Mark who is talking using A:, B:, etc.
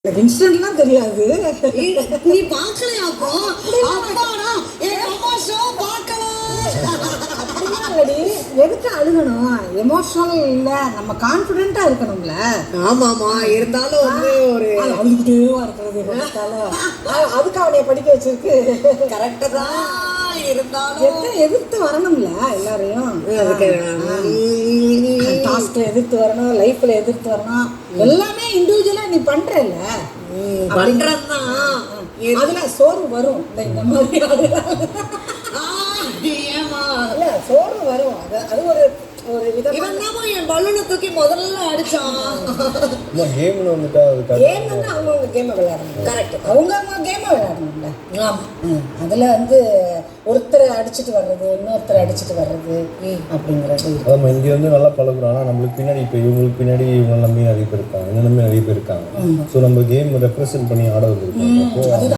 A: இன்ஸ்டன்ட்லாம் தெரியாது.
B: நீ பார்க்கலையா? அப்போ அப்பாடா என் அம்மா ஷோ பார்க்கலாம்.
A: அப்படிலாம் இல்லடி, எதுக்கு அழுகணும்? எமோஷனல் இல்லை, நம்ம கான்ஃபிடென்ட்டாக இருக்கணும்ல.
B: ஆமாமா, இருந்தாலும் வந்து ஒரு
A: அழுகிட்டே இருக்கிறது அதுக்கு அவனைய படிக்க வச்சிருக்கு.
B: கரெக்டு தான், இருந்தாலும்
A: எதிர்த்து வரணும்ல எல்லாரையும். டாஸ்க்ல எதிர்த்து வரணும், லைஃப்ல எதிர்த்து வரணும், எல்லாமே இண்டிவிஜுவலா நீ பண்றல.
B: பண்றதுனா
A: அதுல சோர்வு வரும். இந்த மாதிரி
B: ஏமா
A: இல்ல சோர்வு வரும். அது ஒரு ஒரு விதமா
B: இவன் தான் என் பலூனை தூக்கி முதல்ல அடிச்சான்.
C: கேம்னு வந்துட்டா
A: கேம் வந்து அவங்கவுங்க கேமை விளையாடணும்.
B: கரெக்ட்,
A: அவங்கவுங்க கேமை விளையாடணும்ல. அதுல வந்து ஒருத்தரை அடிச்சுட்டு வர்றது, இன்னொருத்தரை அடிச்சுட்டு வர்றது அப்படிங்கிறது.
C: நம்ம இங்க வந்து நல்லா பழகுறோம். ஆனால் நம்மளுக்கு பின்னாடி இப்போ இவங்களுக்கு பின்னாடி இவங்க நம்பி நிறைய பேர் இருக்காங்க, என்ன நம்பி நிறைய பேர் இருக்காங்க. ஸோ நம்ம கேம் ரெப்ரசென்ட் பண்ணி ஆட வந்திருக்கோம்.